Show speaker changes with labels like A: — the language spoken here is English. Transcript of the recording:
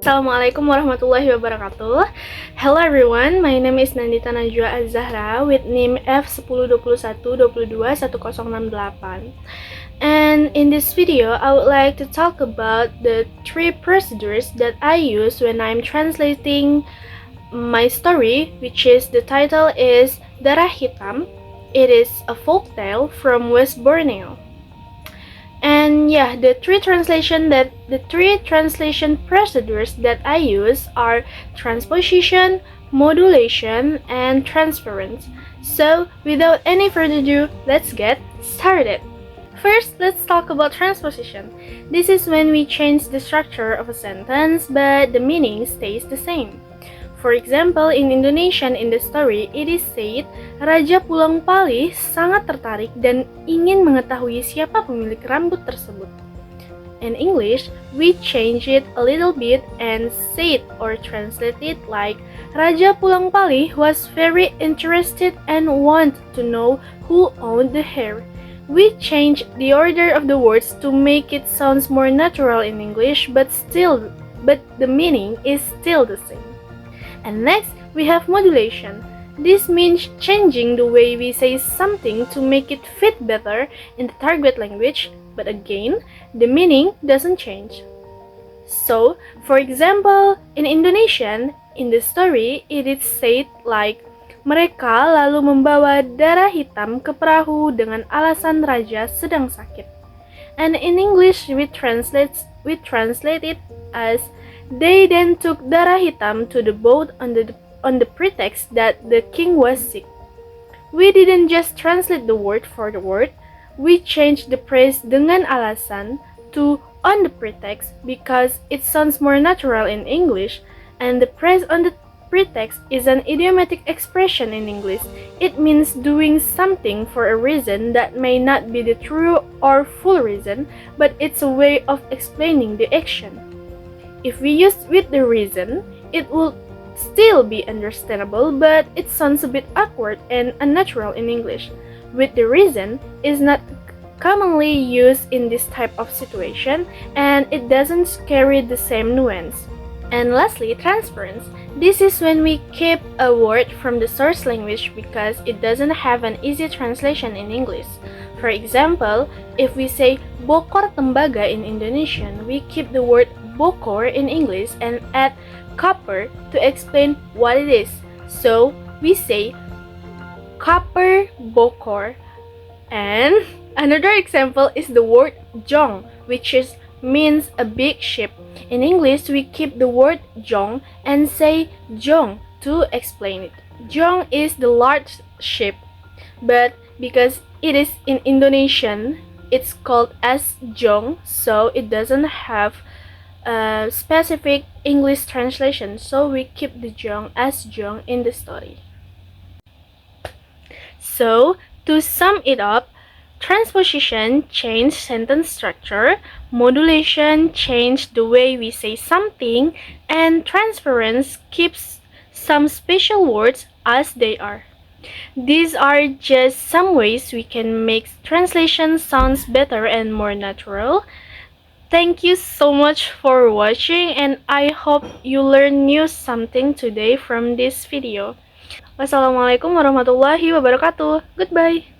A: Assalamualaikum warahmatullahi wabarakatuh. Hello everyone, my name is Nandita Najwa Azzahra with NIM F1021121068. And in this video, I would like to talk about the 3 procedures that I use when I'm translating my story, which is the title is Darah Hitam. It is a folk tale from West Borneo. And yeah, the three translation procedures that I use are transposition, modulation, and transference. So without any further ado, let's get started. First, let's talk about transposition. This is when we change the structure of a sentence, but the meaning stays the same. For example, in Indonesian in the story, it is said, Raja Pulang Palih sangat tertarik dan ingin mengetahui siapa pemilik rambut tersebut. In English, we change it a little bit and say it or translate it like, Raja Pulang Palih was very interested and wanted to know who owned the hair. We change the order of the words to make it sound more natural in English, but the meaning is still the same. And next, we have modulation. This means changing the way we say something to make it fit better in the target language, but again, the meaning doesn't change. So, for example, in Indonesian, in the story, it is said like, mereka lalu membawa darah hitam ke perahu dengan alasan raja sedang sakit. And in English, we translate it as, they then took darah hitam to the boat on the pretext that the king was sick. We didn't just translate the word for the word, we changed the phrase dengan alasan to on the pretext because it sounds more natural in English, and the phrase on the pretext is an idiomatic expression in English. It means doing something for a reason that may not be the true or full reason, but it's a way of explaining the action. If we use with the reason, it will still be understandable, but it sounds a bit awkward and unnatural in English. With the reason is not commonly used in this type of situation, and it doesn't carry the same nuance. And lastly, transference. This is when we keep a word from the source language because it doesn't have an easy translation in English. For example, if we say bokor tembaga in Indonesian, we keep the word bokor in English and add copper to explain what it is. So we say copper bokor. And another example is the word jong, which means a big ship. In English, we keep the word jong and say jong to explain it. Jong is the large ship, but because it is in Indonesian, it's called as jong, so it doesn't have a specific English translation, so we keep the jong as jong in the story. So, to sum it up, transposition changes sentence structure, modulation changes the way we say something, and transference keeps some special words as they are. These are just some ways we can make translation sounds better and more natural. Thank you so much for watching, and I hope you learn new something today from this video. Wassalamualaikum warahmatullahi wabarakatuh. Goodbye.